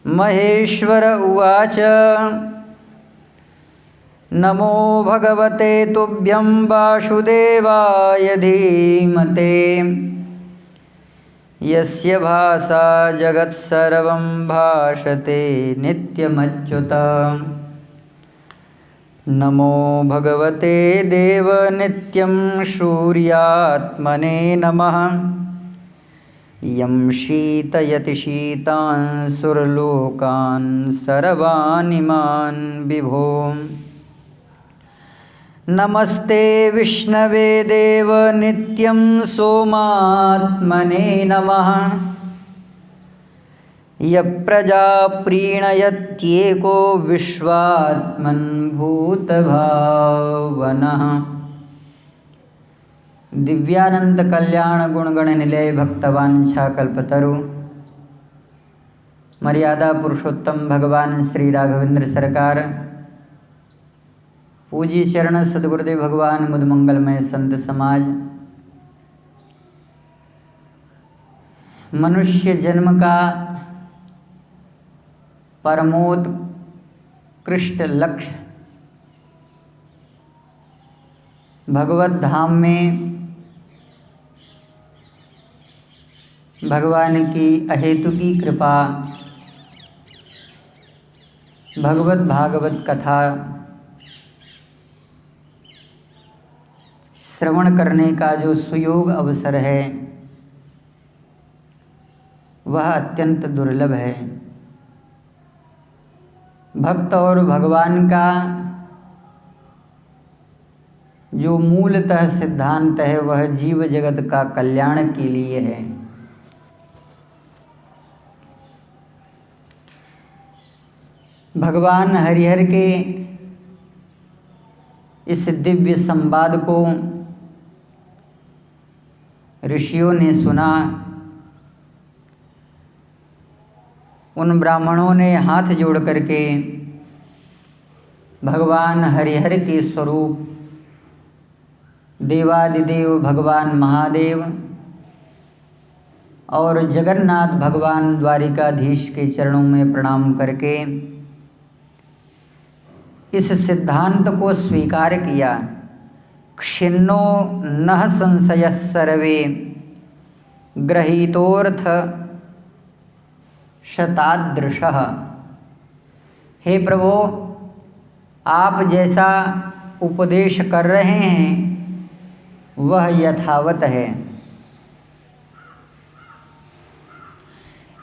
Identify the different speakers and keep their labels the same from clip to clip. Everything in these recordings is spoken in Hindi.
Speaker 1: महेश्वर उवाच नमो भगवते तुभ्यं वासुदेवाय धीमते यस्य भाषा जगत्सर्वं भाषते नित्यमच्युत। नमो भगवते देवनित्यं सूर्यात्मने नमः यं शीतयति शीतान् सुरलोकान् सर्वानिमान् विभो। नमस्ते विष्णवे देव नित्यं सोमात्मने नमः यप्रजा प्रीणयत्येको विश्वात्मन् भूतभावनः। दिव्यानंद कल्याण गुणगण निलय भक्तवांछा कल्पतरु मर्यादा पुरुषोत्तम भगवान श्री राघवेंद्र सरकार पूजी चरण सदगुरुदेव भगवान मुद मंगलमय संत समाज। मनुष्य जन्म का परमोत्कृष्ट लक्ष्य भगवत धाम में भगवान की अहेतुकी कृपा भगवत भागवत कथा श्रवण करने का जो सुयोग अवसर है वह अत्यंत दुर्लभ है। भक्त और भगवान का जो मूलतः सिद्धांत है वह जीव जगत का कल्याण के लिए है। भगवान हरिहर के इस दिव्य संवाद को ऋषियों ने सुना। उन ब्राह्मणों ने हाथ जोड़ करके भगवान हरिहर के स्वरूप देवादिदेव भगवान महादेव और जगन्नाथ भगवान द्वारिकाधीश के चरणों में प्रणाम करके इस सिद्धांत को स्वीकार किया। क्षिन्नो नः संशयः सर्वे गृहीतोऽर्थ शतादृशः। हे प्रभु, आप जैसा उपदेश कर रहे हैं वह यथावत है।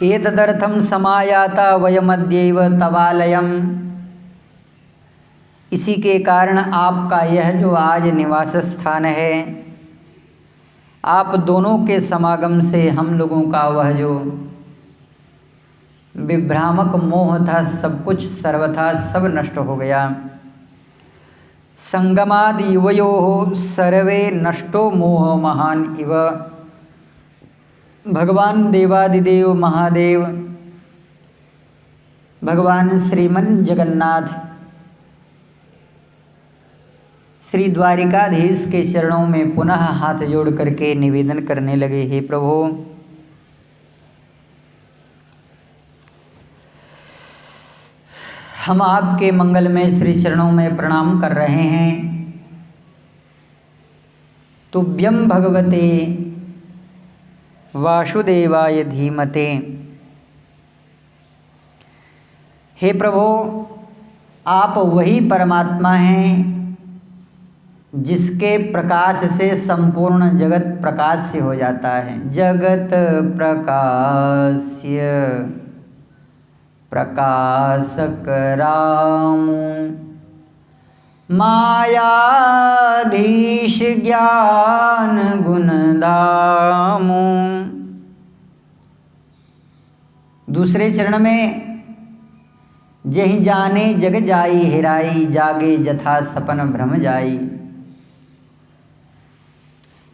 Speaker 1: एतदर्थं समायाता वयमद्यैव तवालयम्। इसी के कारण आपका यह जो आज निवास स्थान है, आप दोनों के समागम से हम लोगों का वह जो विभ्रामक मोह था सब कुछ सर्वथा सब नष्ट हो गया। संगमाद युवयोः सर्वे नष्टो मोह महान इव। भगवान देवादिदेव महादेव भगवान श्रीमन जगन्नाथ श्री द्वारिकाधीश के चरणों में पुनः हाथ जोड़ करके निवेदन करने लगे, हे प्रभु, हम आपके मंगलमय श्री चरणों में प्रणाम कर रहे हैं। तुभ्यं भगवते वासुदेवाय धीमते। हे प्रभु, आप वही परमात्मा हैं जिसके प्रकाश से संपूर्ण जगत प्रकाश्य हो जाता है। जगत प्रकाश्य प्रकाशक राम मायाधीश ज्ञान गुण धामु। दूसरे चरण में जहि जाने जग जाई हेराई जागे जथा सपन भ्रम जाई।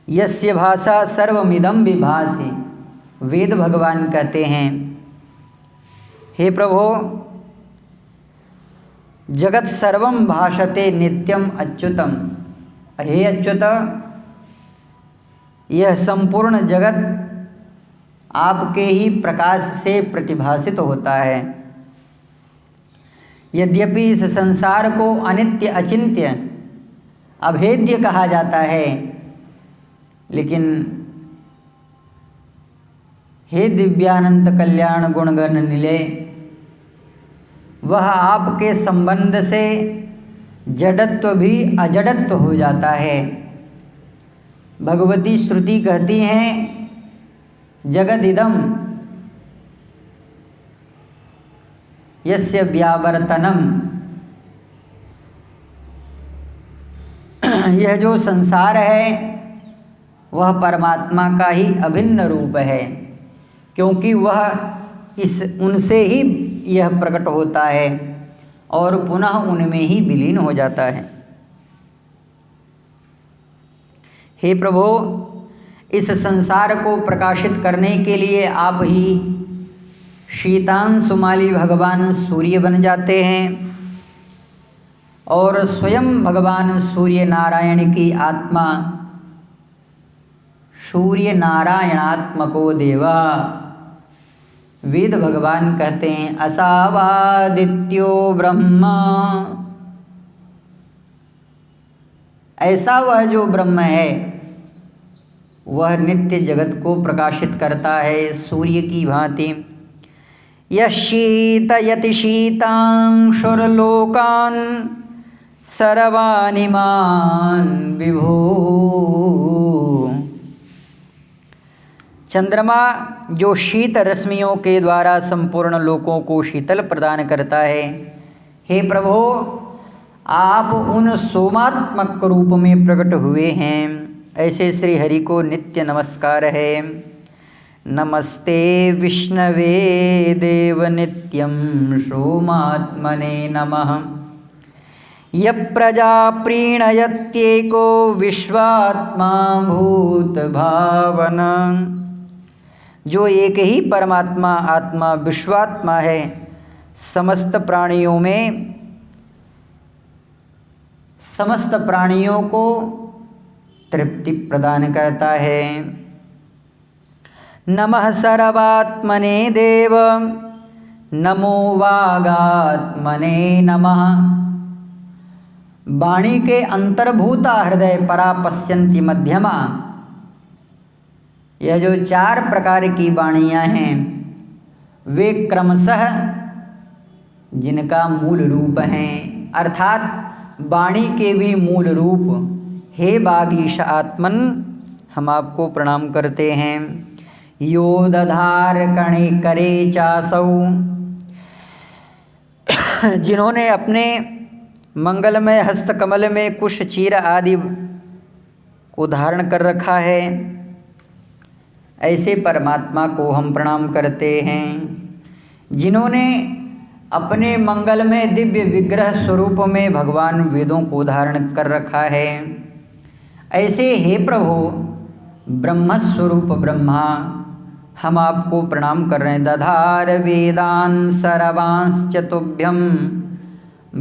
Speaker 1: यस्य भाषा सर्वमिदं विभासि। वेद भगवान कहते हैं, हे प्रभु, जगत सर्वम भाषते नित्यम अच्युतम। हे अच्युत, यह संपूर्ण जगत आपके ही प्रकाश से प्रतिभासित होता है। यद्यपि इस संसार को अनित्य, अचिंत्य, अभेद्य कहा जाता है, लेकिन हे दिव्यानंद कल्याण गुणगण निलय, वह आपके संबंध से जड़त्व भी अजड़त्व हो जाता है। भगवती श्रुति कहती हैं जगदिदं यस्य व्यावर्तनम, यह जो संसार है वह परमात्मा का ही अभिन्न रूप है, क्योंकि वह उनसे ही यह प्रकट होता है और पुनः उनमें ही विलीन हो जाता है। हे प्रभु, इस संसार को प्रकाशित करने के लिए आप ही शीतांशुमाली भगवान सूर्य बन जाते हैं और स्वयं भगवान सूर्य नारायण की आत्मा सूर्य नारायणात्मको देवा। वेद भगवान कहते हैं असावादित्यो ब्रह्मा, ऐसा वह जो ब्रह्म है वह नित्य जगत को प्रकाशित करता है सूर्य की भांति। यशीतयति शीतांशुर्लोकान् सर्वानिमान विभो। चंद्रमा जो शीत रश्मियों के द्वारा संपूर्ण लोकों को शीतल प्रदान करता है, हे प्रभु आप उन सोमात्मक रूप में प्रकट हुए हैं, ऐसे श्री हरि को नित्य नमस्कार है। नमस्ते विष्णवे देव नित्यं सोमात्मने नमः। यप्रजा प्रीणयत्येको विश्वात्मा भूत भावना, जो एक ही परमात्मा आत्मा विश्वात्मा है, समस्त प्राणियों को तृप्ति प्रदान करता है। नमः सर्वात्मने देव, नमो वागात्मने नमः। वाणी के अंतर्भूता हृदय परा पश्यन्ति मध्यमा, यह जो 4 प्रकार की वाणियाँ हैं वे क्रमशः जिनका मूल रूप हैं, अर्थात वाणी के भी मूल रूप हे वागीश आत्मन, हम आपको प्रणाम करते हैं। यो दधार कणे करे चासौ, जिन्होंने अपने मंगलमय हस्तकमल में कुश चीर आदि को धारण कर रखा है, ऐसे परमात्मा को हम प्रणाम करते हैं। जिन्होंने अपने मंगलमय दिव्य विग्रह स्वरूप में भगवान वेदों को धारण कर रखा है, ऐसे हे प्रभु ब्रह्मस्वरूप ब्रह्मा, हम आपको प्रणाम कर रहे हैं। दधार वेदान सर्वांश्च तुभ्यं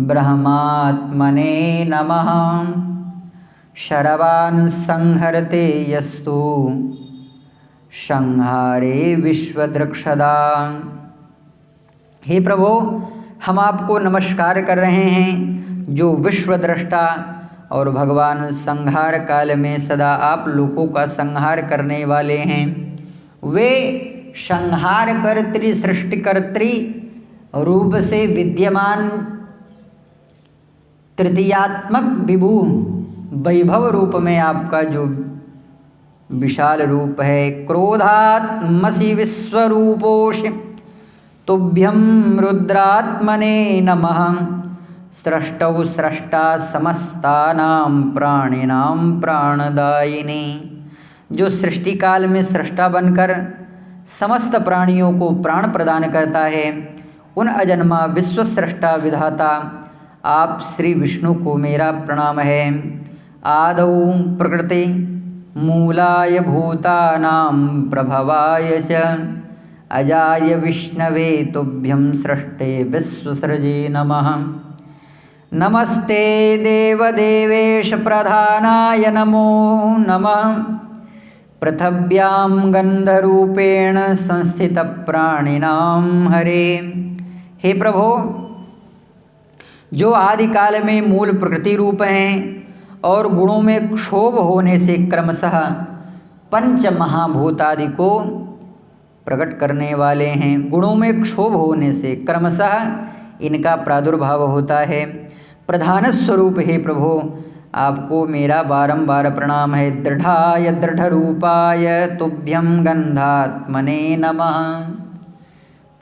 Speaker 1: ब्रह्मात्मने नमः। शरवान् संहरते यस्तु संहारे विश्वदृक्षदा। हे प्रभु हम आपको नमस्कार कर रहे हैं, जो विश्वद्रष्टा और भगवान संहार काल में सदा आप लोगों का संहार करने वाले हैं। वे संहार कर्त्री सृष्टिकर्त्री रूप से विद्यमान तृतीयात्मक विभु वैभव रूप में आपका जो विशाल रूप है। क्रोधात्मसि विश्वरूपोषि तुभ्यं रुद्रात्मने नमः। सृष्टौ सृष्टा समस्तानां प्राणिनां प्राणदायिनी, जो सृष्टि काल में सृष्टा बनकर समस्त प्राणियों को प्राण प्रदान करता है, उन अजन्मा विश्व सृष्टा विधाता आप श्री विष्णु को मेरा प्रणाम है। आदौ प्रकृति मूलाय भूतानां प्रभवाय च अजाय विष्णवे तुभ्यं सृष्टे विश्वसृजे नमः। नमस्ते देवदेवेश प्रधानाय नमो नमः। पृथिव्यां गंधरूपेण संस्थित प्राणिनां हरे। हे प्रभो जो आदिकाल में मूल प्रकृति रूप हैं और गुणों में क्षोभ होने से क्रमशः पंच महाभूतादि को प्रकट करने वाले हैं। गुणों में क्षोभ होने से क्रमशः इनका प्रादुर्भाव होता है। प्रधान स्वरूप हे प्रभु, आपको मेरा बारंबार प्रणाम है। दृढ़ाय दृढ़ रूपाय तुभ्यं गंधात्मने नमः।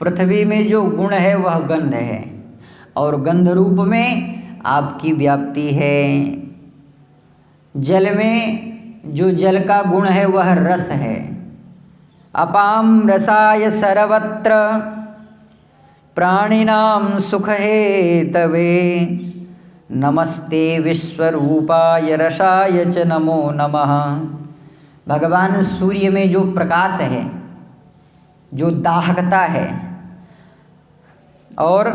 Speaker 1: पृथ्वी में जो गुण है वह गंध है और गंध रूप में आपकी व्याप्ति है। जल में जो जल का गुण है वह रस है। अपाम रसाय सर्वत्र प्राणिनां सुख हेतवे नमस्ते विश्वरूपाय रसाय च नमो नमः। भगवान सूर्य में जो प्रकाश है, जो दाहकता है और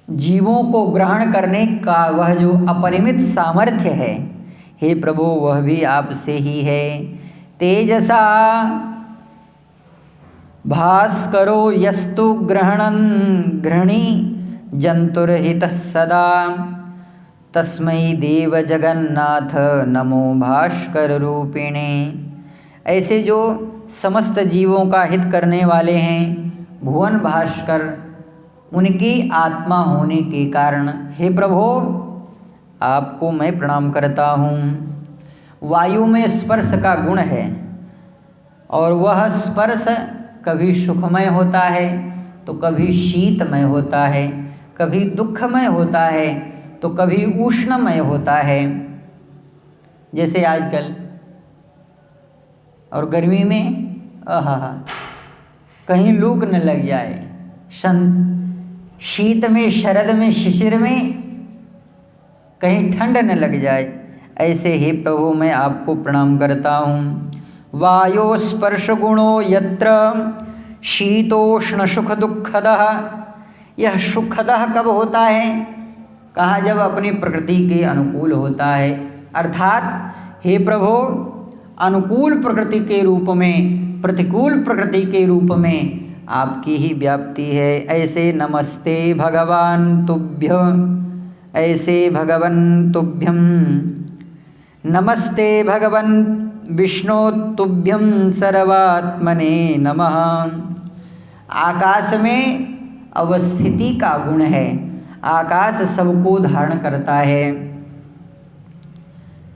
Speaker 1: जीवों को ग्रहण करने का वह जो अपरिमित सामर्थ्य है, हे प्रभु वह भी आपसे ही है। तेजसा भास्करो यस्तु गृहणी जंतुरहितः सदा तस्मै देव जगन्नाथ नमो भास्कर रूपिणे। ऐसे जो समस्त जीवों का हित करने वाले हैं भुवन भास्कर, उनकी आत्मा होने के कारण हे प्रभु आपको मैं प्रणाम करता हूँ। वायु में स्पर्श का गुण है और वह स्पर्श कभी सुखमय होता है तो कभी शीतमय होता है, कभी दुखमय होता है तो कभी उष्णमय होता है। जैसे आजकल और गर्मी में कहीं लू न लग जाए, शीत में, शरद में, शिशिर में कहीं ठंड न लग जाए, ऐसे ही प्रभु मैं आपको प्रणाम करता हूँ। वायो स्पर्श गुणो यत्र शीतोष्ण सुख दुखदः। यह सुखदः कब होता है? कहा जब अपनी प्रकृति के अनुकूल होता है। अर्थात हे प्रभु अनुकूल प्रकृति के रूप में, प्रतिकूल प्रकृति के रूप में आपकी ही व्याप्ति है। ऐसे नमस्ते भगवान तुभ्य, ऐसे भगवन् तुभ्यं नमस्ते भगवन् विष्णु तुभ्यं सर्वात्मने नमः। आकाश में अवस्थिति का गुण है, आकाश सबको धारण करता है।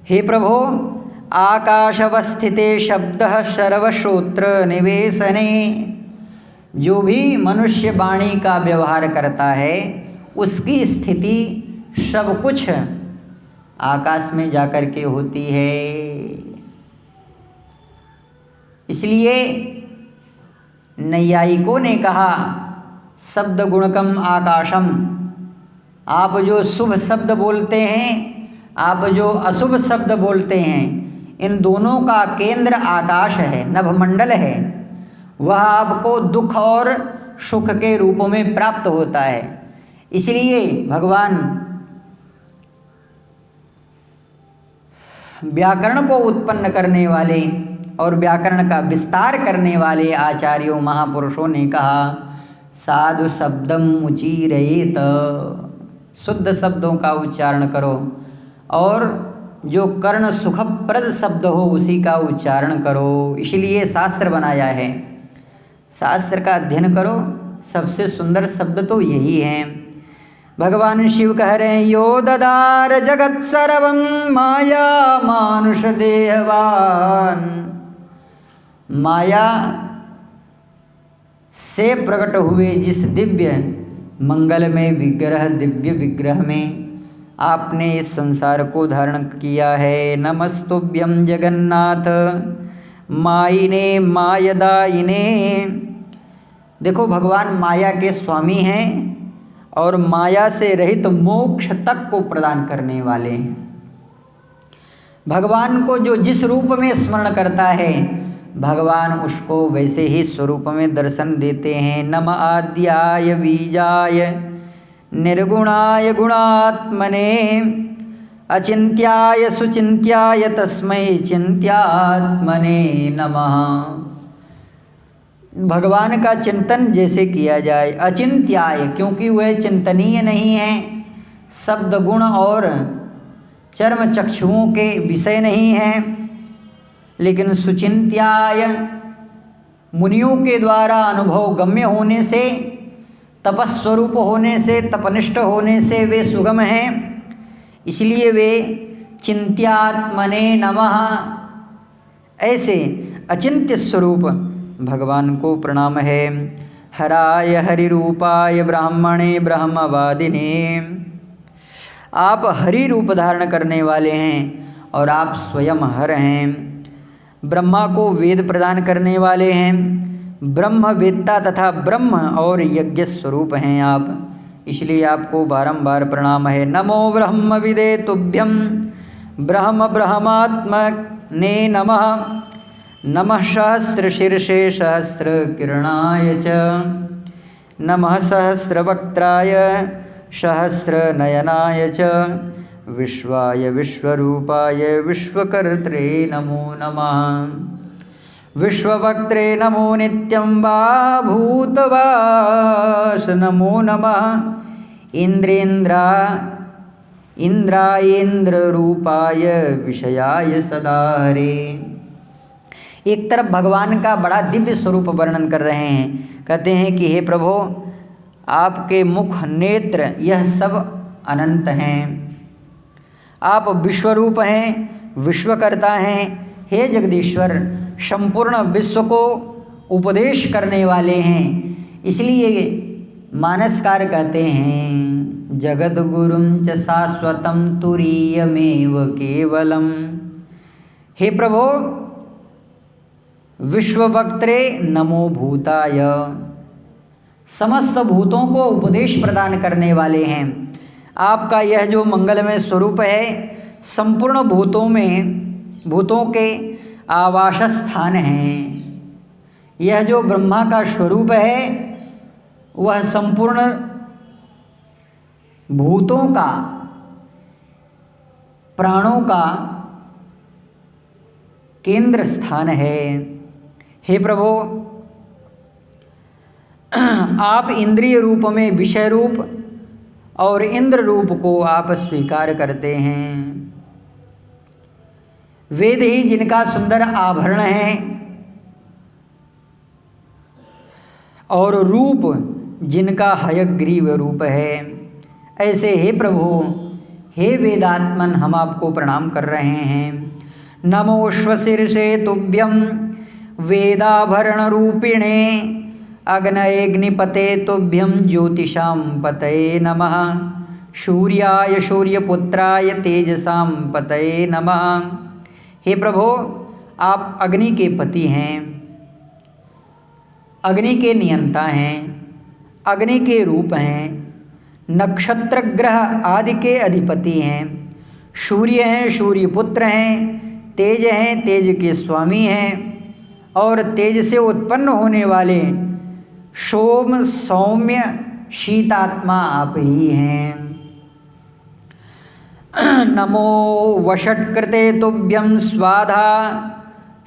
Speaker 1: हे प्रभु आकाशवस्थिते शब्दः सर्वश्रोत्र निवेशने। जो भी मनुष्य वाणी का व्यवहार करता है उसकी स्थिति सब कुछ आकाश में जाकर के होती है। इसलिए नैयायिकों ने कहा शब्द गुणकम आकाशम। आप जो शुभ शब्द बोलते हैं, आप जो अशुभ शब्द बोलते हैं, इन दोनों का केंद्र आकाश है, नभमंडल है। वह आपको दुख और सुख के रूप में प्राप्त होता है। इसलिए भगवान व्याकरण को उत्पन्न करने वाले और व्याकरण का विस्तार करने वाले आचार्यों महापुरुषों ने कहा साधु शब्दम उचीरयेत। शुद्ध शब्दों का उच्चारण करो और जो कर्ण सुखप्रद शब्द हो उसी का उच्चारण करो। इसलिए शास्त्र बनाया है, शास्त्र का अध्ययन करो। सबसे सुंदर शब्द तो यही है। भगवान शिव कह रहे हैं यो ददार जगत सर्वं माया मानुष देहवान। माया से प्रकट हुए जिस दिव्य मंगलमय विग्रह, दिव्य विग्रह में आपने इस संसार को धारण किया है। नमस्तुभ्यं जगन्नाथ मायिने मायदायिने। देखो भगवान माया के स्वामी हैं और माया से रहित मोक्ष तक को प्रदान करने वाले हैं। भगवान को जो जिस रूप में स्मरण करता है भगवान उसको वैसे ही स्वरूप में दर्शन देते हैं। नम आद्याय बीजाय निर्गुणाय गुणात्मने अचिंत्याय सुचिंत्याय तस्मै चिंत्यात्मने नमः। भगवान का चिंतन जैसे किया जाए। अचिंत्याय, क्योंकि वह चिंतनीय नहीं है, शब्द गुण और चर्म चक्षुओं के विषय नहीं है, लेकिन सुचिंत्याय, मुनियों के द्वारा अनुभव गम्य होने से, तपस्वरूप होने से, तपनिष्ठ होने से वे सुगम हैं, इसलिए वे चिंत्यात्मने नमः। ऐसे अचिंत्य स्वरूप भगवान को प्रणाम है। हराय हरिरूपाय ब्राह्मणे ब्रह्मवादिने, आप हरि रूप धारण करने वाले हैं और आप स्वयं हर हैं। ब्रह्मा को वेद प्रदान करने वाले हैं, ब्रह्मवेत्ता तथा ब्रह्म और यज्ञ स्वरूप हैं आप, इसलिए आपको बारंबार प्रणाम है। नमो ब्रह्म विदे तुभ्यं ब्रह्म ब्रह्मात्मने नमः। नमः सहस्रशीर्षे सहस्रकिरणाय च, नमः सहस्रवक्त्राय सहस्रनयनाय च, विश्वाय विश्वरूपाय विश्वकर्त्रे नमो नमः। विश्ववक्त्रे नमो नित्यं वा भूतवास नमो नमः। इंद्रायेन्द्र रूपाय विषयाय सदारे। एक तरफ भगवान का बड़ा दिव्य स्वरूप वर्णन कर रहे हैं, कहते हैं कि हे प्रभु, आपके मुख नेत्र यह सब अनंत हैं, आप विश्वरूप हैं, विश्वकर्ता हैं। हे जगदीश्वर, संपूर्ण विश्व को उपदेश करने वाले हैं, इसलिए मानसकार कहते हैं जगद गुरुं च शाश्वतं तुरीयमेव केवलम। हे प्रभु, विश्ववक्त्रे नमो भूताय, समस्त भूतों को उपदेश प्रदान करने वाले हैं। आपका यह जो मंगलमय स्वरूप है, संपूर्ण भूतों के आवास स्थान है। यह जो ब्रह्मा का स्वरूप है, वह संपूर्ण भूतों का, प्राणों का केंद्र स्थान है। हे प्रभु, आप इंद्रिय रूप में विषय रूप और इंद्र रूप को आप स्वीकार करते हैं। वेद ही जिनका सुंदर आभरण है और रूप जिनका हयग्रीव रूप है, ऐसे हे प्रभु, हे वेदात्मन, हम आपको प्रणाम कर रहे हैं। नमोश्व शीर्षे तुभ्यं वेदाभरण रूपिणे, अग्नयेऽग्निपते तुभ्यं ज्योतिषां पतये नमः। सूर्याय सूर्यपुत्राय तेजसां पतये नमः। हे प्रभु, आप अग्नि के पति हैं, अग्नि के नियंता हैं, अग्नि के रूप हैं, नक्षत्र ग्रह आदि के अधिपति हैं, सूर्य हैं, सूर्यपुत्र हैं, तेज हैं, तेज के स्वामी हैं, और तेज से उत्पन्न होने वाले सोम सौम्य शीतात्मा आप ही हैं। नमो वषट्कृते तुभ्यं स्वाधा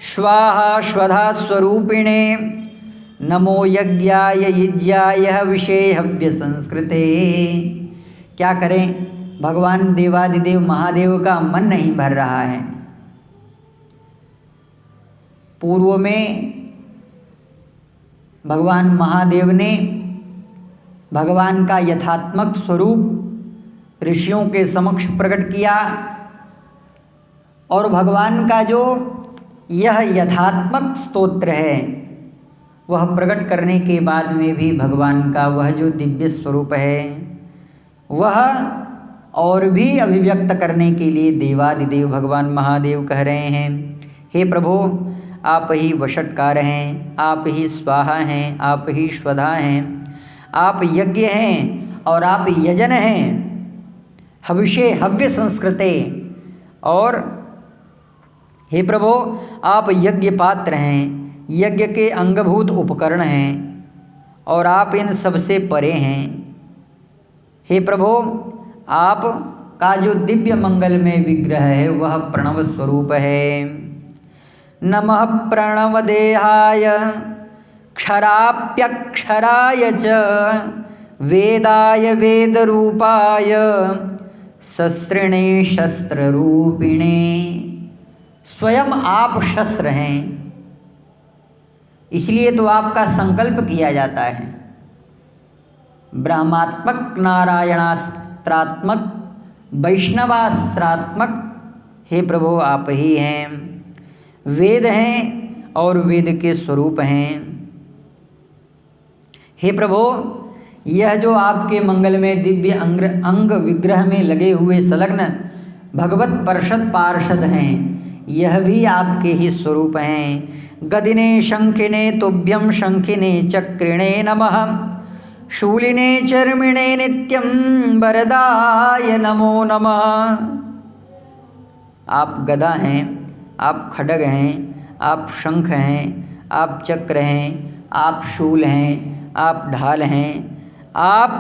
Speaker 1: स्वाहा स्वधा स्वरूपिणे, नमो यज्ञाय यज्ञाय विषेहव्य संस्कृते। क्या करें, भगवान देवादिदेव महादेव का मन नहीं भर रहा है। पूर्व में भगवान महादेव ने भगवान का यथात्मक स्वरूप ऋषियों के समक्ष प्रकट किया, और भगवान का जो यह यथात्मक स्तोत्र है, वह प्रकट करने के बाद में भी भगवान का वह जो दिव्य स्वरूप है, वह और भी अभिव्यक्त करने के लिए देवादिदेव भगवान महादेव कह रहे हैं, हे प्रभु, आप ही वषट्कार हैं, आप ही स्वाहा हैं, आप ही स्वधा हैं, आप यज्ञ हैं और आप यजन हैं, हविषे हव्य संस्कृते, और हे प्रभु, आप यज्ञ पात्र हैं, यज्ञ के अंगभूत उपकरण हैं, और आप इन सबसे परे हैं। हे प्रभु, आप का जो दिव्य मंगलमय विग्रह है, वह प्रणव स्वरूप है। नमः प्रणवदेहाय क्षराप्यक्षराय च वेदाय वेदरूपाय शस्त्रिणे शस्त्ररूपिणे। स्वयं आप शस्त्र हैं, इसलिए तो आपका संकल्प किया जाता है। ब्रह्मात्मक, नारायणास्त्रात्मक, वैष्णवास्त्रात्मक हे प्रभु आप ही हैं। वेद हैं और वेद के स्वरूप हैं। हे प्रभु, यह जो आपके मंगल में दिव्य अंग विग्रह में लगे हुए संलग्न भगवत पार्षद हैं, यह भी आपके ही स्वरूप हैं। गदिने शंखिने तुभ्यं शंखिने चक्रिणे नमः, शूलिने चर्मिणे नित्यं वरदाय नमो नमः। आप गदा हैं, आप खड्ग हैं, आप शंख हैं, आप चक्र हैं, आप शूल हैं, आप ढाल हैं, आप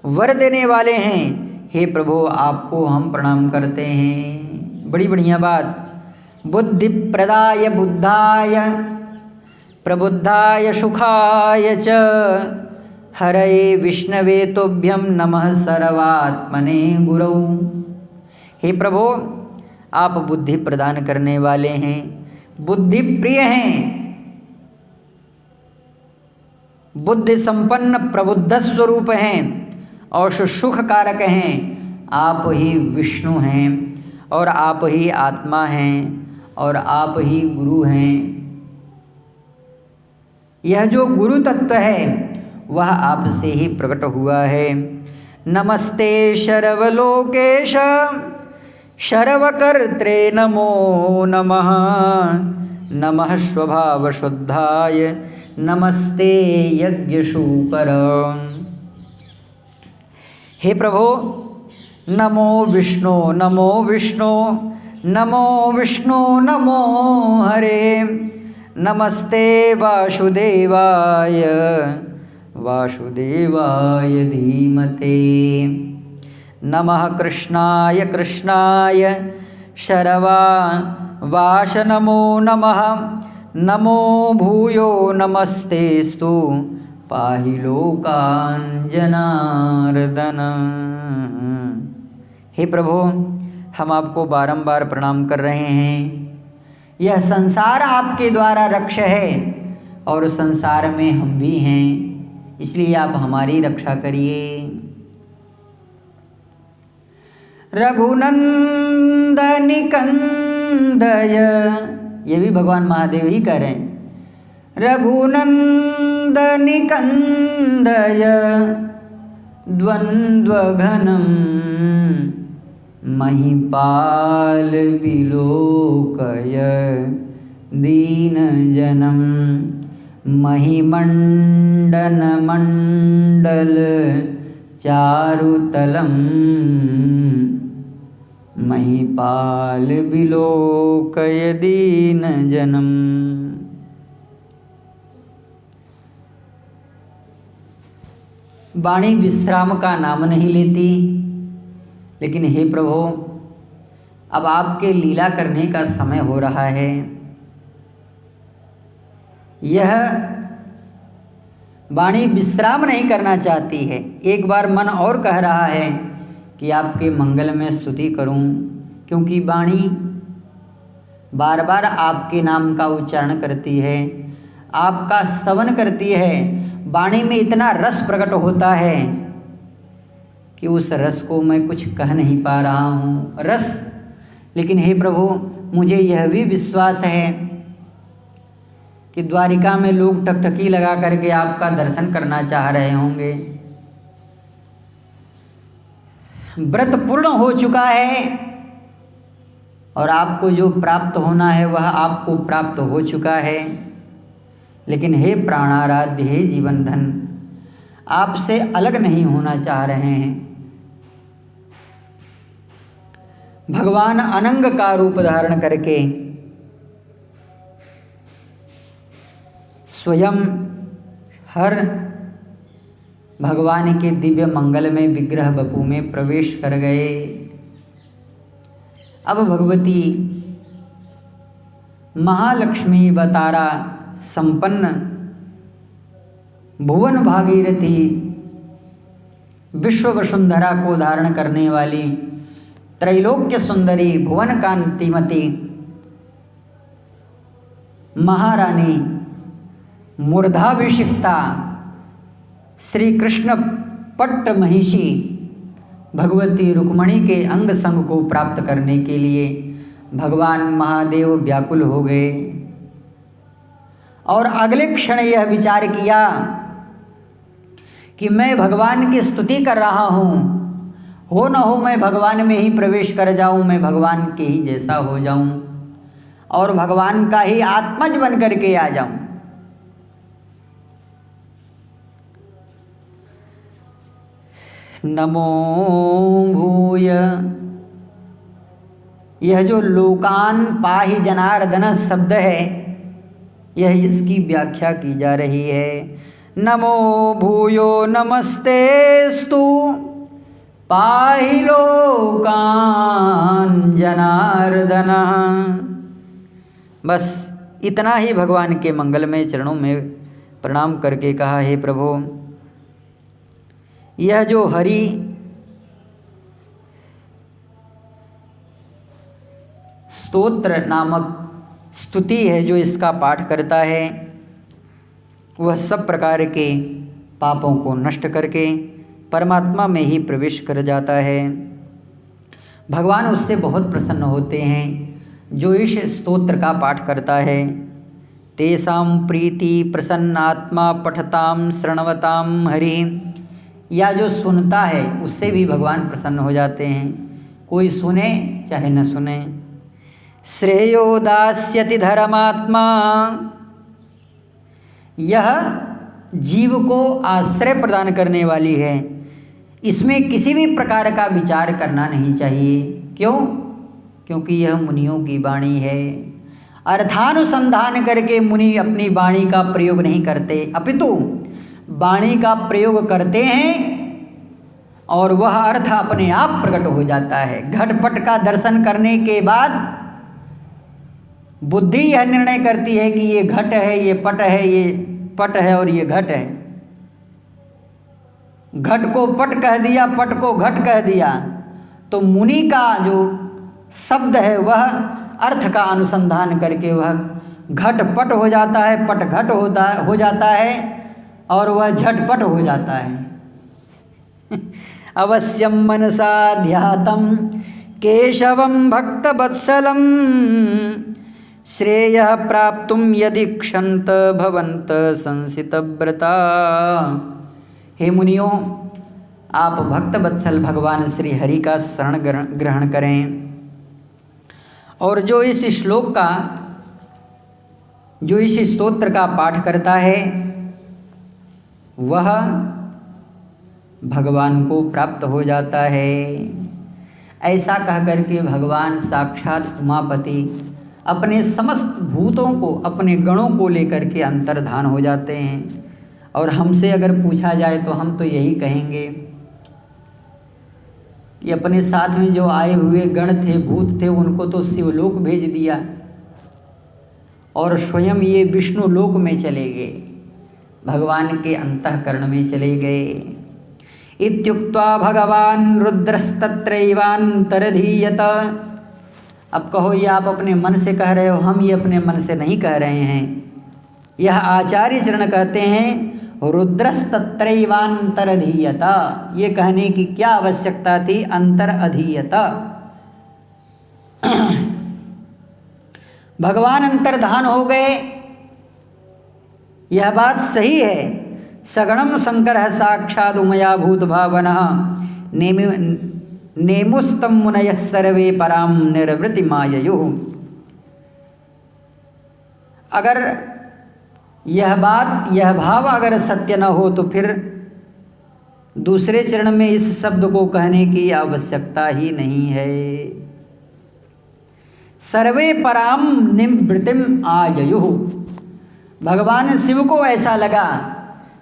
Speaker 1: वर देने वाले हैं। हे प्रभु, आपको हम प्रणाम करते हैं। बड़ी बढ़िया बात। बुद्धि प्रदाय बुद्धाय प्रबुद्धाय सुखाय च हरये विष्णवे तुभ्यं नमः सर्वात्मने गुरौ। हे प्रभु, आप बुद्धि प्रदान करने वाले हैं, बुद्धि प्रिय हैं, बुद्धि संपन्न प्रबुद्ध स्वरूप हैं और सुख कारक हैं। आप ही विष्णु हैं और आप ही आत्मा हैं और आप ही गुरु हैं। यह जो गुरु तत्व है वह आपसे ही प्रकट हुआ है। नमस्ते शर्वलोकेश शर्वकर्त्रे नमो नमः, नमः स्वभाव शुद्धाय नमस्ते यज्ञशूकर। हे प्रभु, नमो विष्णु नमो विष्णु नमो विष्णु नमो हरे, नमस्ते वासुदेवाय वासुदेवाय धीमते, नमः कृष्णाय कृष्णाय शर्वावाश नमो नमः, नमो भूयो नमस्तेस्तु पाहि लोकान् जनार्दन। हे प्रभु, हम आपको बारंबार प्रणाम कर रहे हैं। यह संसार आपके द्वारा रक्ष है और संसार में हम भी हैं, इसलिए आप हमारी रक्षा करिए। रघुनंदन कंदय, ये भी भगवान महादेव ही कह रहे हैं। रघुनंदन कंदय द्वंद्वघनम महिपाल विलोकय दीनजनम, महिमंडन मंडल चारुतलम महिपाल विलोकय दीनजनम। वाणी विश्राम का नाम नहीं लेती, लेकिन हे प्रभु, अब आपके लीला करने का समय हो रहा है। यह वाणी विश्राम नहीं करना चाहती है। एक बार मन और कह रहा है कि आपके मंगल में स्तुति करूं, क्योंकि वाणी बार बार आपके नाम का उच्चारण करती है, आपका स्तवन करती है। वाणी में इतना रस प्रकट होता है कि उस रस को मैं कुछ कह नहीं पा रहा हूँ। रस, लेकिन हे प्रभु, मुझे यह भी विश्वास है कि द्वारिका में लोग टकटकी लगा करके आपका दर्शन करना चाह रहे होंगे। व्रत पूर्ण हो चुका है और आपको जो प्राप्त होना है वह आपको प्राप्त हो चुका है। लेकिन हे प्राणाराध्य, हे जीवन धन, आपसे अलग नहीं होना चाह रहे हैं। भगवान अनंग का रूप धारण करके स्वयं हर भगवान के दिव्य मंगल में विग्रह वपु में प्रवेश कर गए। अब भगवती महालक्ष्मी अवतारा संपन्न भुवन भागीरथी, विश्व वसुंधरा को धारण करने वाली, त्रैलोक्य सुंदरी, भुवन कांतिमती महारानी, मूर्धाभिषिक्ता, श्री कृष्ण पट्ट महिषी भगवती रुक्मणी के अंग संग को प्राप्त करने के लिए भगवान महादेव व्याकुल हो गए और अगले क्षण यह विचार किया कि मैं भगवान की स्तुति कर रहा हूँ, हो न हो मैं भगवान में ही प्रवेश कर जाऊँ, मैं भगवान के ही जैसा हो जाऊँ और भगवान का ही आत्मज बन करके आ जाऊँ। नमो भूय, यह जो लोकान पाहि जनार्दन शब्द है, यह इसकी व्याख्या की जा रही है। नमो भूयो नमस्तेस्तु पाहि लोकान जनार्दन। बस इतना ही भगवान के मंगलमय चरणों में प्रणाम करके कहा, हे प्रभु, यह जो हरि स्तोत्र नामक स्तुति है, जो इसका पाठ करता है, वह सब प्रकार के पापों को नष्ट करके परमात्मा में ही प्रवेश कर जाता है। भगवान उससे बहुत प्रसन्न होते हैं जो इस स्तोत्र का पाठ करता है। तेषां प्रीति प्रसन्न आत्मा पठताम शृण्वताम हरि, या जो सुनता है उससे भी भगवान प्रसन्न हो जाते हैं, कोई सुने चाहे न सुने। श्रेयो दास्यति धर्मात्मा, यह जीव को आश्रय प्रदान करने वाली है, इसमें किसी भी प्रकार का विचार करना नहीं चाहिए। क्यों? क्योंकि यह मुनियों की वाणी है। अर्थानुसंधान करके मुनि अपनी वाणी का प्रयोग नहीं करते, अपितु वाणी का प्रयोग करते हैं और वह अर्थ अपने आप प्रकट हो जाता है। घटपट का दर्शन करने के बाद बुद्धि यह निर्णय करती है कि ये घट है, ये पट है, ये पट है और ये घट है। घट को पट कह दिया, पट को घट कह दिया, तो मुनि का जो शब्द है वह अर्थ का अनुसंधान करके वह घट पट हो जाता है, पट घट हो जाता है और वह झटपट हो जाता है। अवश्यम मनसा ध्यातम केशवम भक्तवत्सलम श्रेयः प्राप्तुम यदि क्षंत भवंत संसितव्रता। हे मुनियों, आप भक्तवत्सल भगवान श्री हरि का शरण ग्रहण करें और जो इस श्लोक का, जो इस स्तोत्र का पाठ करता है वह भगवान को प्राप्त हो जाता है। ऐसा कह करके भगवान साक्षात उमापति अपने समस्त भूतों को, अपने गणों को लेकर के अंतर्धान हो जाते हैं। और हमसे अगर पूछा जाए तो हम तो यही कहेंगे कि अपने साथ में जो आए हुए गण थे, भूत थे, उनको तो शिवलोक भेज दिया और स्वयं ये विष्णु लोक में चले गए, भगवान के अंतःकरण में चले गए। इत्युक्त्वा भगवान रुद्रस्तत्रैवान्तरधीयत। अब कहो ये आप अपने मन से कह रहे हो, हम ये अपने मन से नहीं कह रहे हैं। यह आचार्य चरण कहते हैं रुद्रस्तत्रैवान्तरधीयत। ये कहने की क्या आवश्यकता थी, अंतर अधीयत। भगवान अंतर्धान हो गए, यह बात सही है। सगणम शंकर साक्षात् उमया भूत भावनः नेमुस्तम मुनयः सर्वे पराम निर्वृति माययुः। अगर यह बात, यह भाव अगर सत्य न हो तो फिर दूसरे चरण में इस शब्द को कहने की आवश्यकता ही नहीं है। सर्वे पराम निवृत्तिम आययुः। भगवान शिव को ऐसा लगा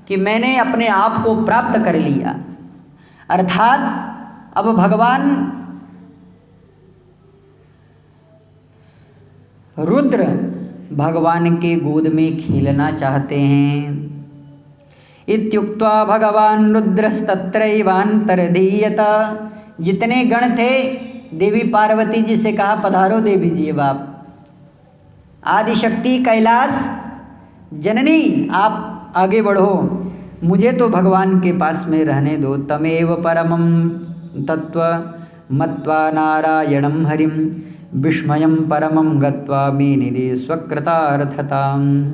Speaker 1: कि मैंने अपने आप को प्राप्त कर लिया, अर्थात अब भगवान रुद्र भगवान के गोद में खेलना चाहते हैं। इत्युक्त्वा भगवान् रुद्रस्तत्रैवान्तर्धीयत। जितने गण थे देवी पार्वती जी से कहा पधारो देवी जी अब आप। आदिशक्ति कैलाश जननी आप आगे बढ़ो, मुझे तो भगवान के पास में रहने दो। तमेव परमं तत्व मत्वा नारायणं हरिं विस्मयं परमं गत्वा मेनिरे स्वकृतार्थताम्।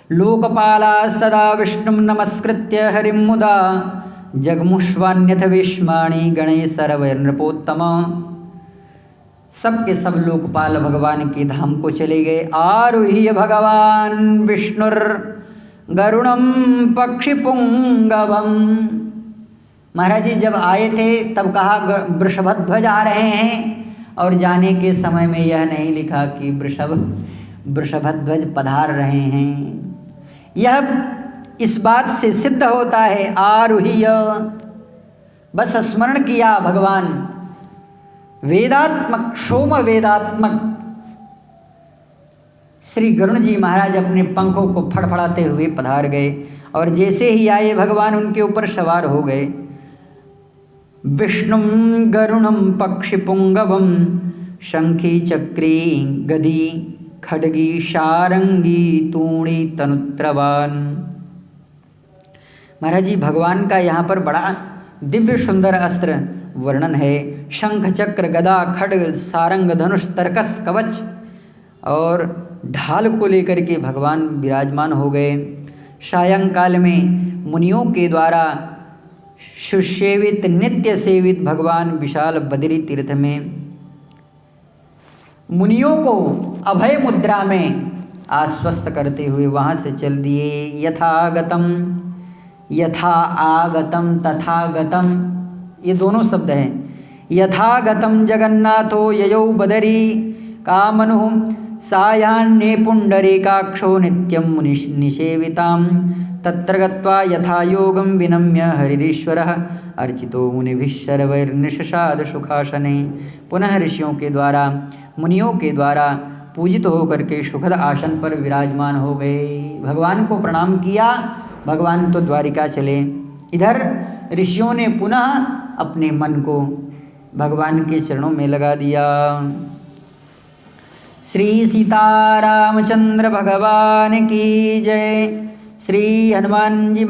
Speaker 1: लोकपालास्तदा विष्णुं नमस्कृत्य हरिं मुदा जगमुष्वान्यथ विस्माणि गणैः सर्वैर्नृपोत्तम। सब के सब लोकपाल भगवान के धाम को चले गए। आरुह्य भगवान विष्णुर गरुणम पक्षिपुंगवम। महाराज जी जब आए थे तब कहा वृषभध्वज आ रहे हैं, और जाने के समय में यह नहीं लिखा कि वृषभध्वज पधार रहे हैं। यह इस बात से सिद्ध होता है आरुह्य, बस स्मरण किया भगवान वेदात्मक सोम वेदात्मक श्री गरुण जी महाराज अपने पंखों को फड़फड़ाते हुए पधार गए, और जैसे ही आए भगवान उनके ऊपर सवार हो गए। विष्णुं गरुणं पक्षिपुंगवं शंखी चक्री गदी खड्गी शारंगी तूणी तनुत्रवान। महाराज जी भगवान का यहाँ पर बड़ा दिव्य सुंदर अस्त्र वर्णन है। शंख चक्र गदा खड्ग सारंग धनुष तरकस कवच और ढाल को लेकर के भगवान विराजमान हो गए। सायंकाल में मुनियों के द्वारा सुसेवित नित्य सेवित भगवान विशाल बद्री तीर्थ में मुनियों को अभय मुद्रा में आश्वस्त करते हुए वहाँ से चल दिए। यथागतम यथा आगतम तथागतम, ये दोनों शब्द हैं। यथागतम जगन्नाथो ययौ बदरी कामनु सायान्ये पुंडरीकाक्षो नित्यं मुनिसेवितां। तत्र गत्वा यथा योगं विनम्य हरिरीश्वरः अर्चितो मुनिभिः सर्वैर्निशसाद सुखासने। पुनः ऋषियों के द्वारा मुनियों के द्वारा पूजित होकर के सुखद आसन पर विराजमान हो गए। भगवान को प्रणाम किया, भगवान तो द्वारिका चले। इधर ऋषियों ने पुनः अपने मन को भगवान के चरणों में लगा दिया। श्री सीतारामचंद्र भगवान की जय। श्री हनुमान जी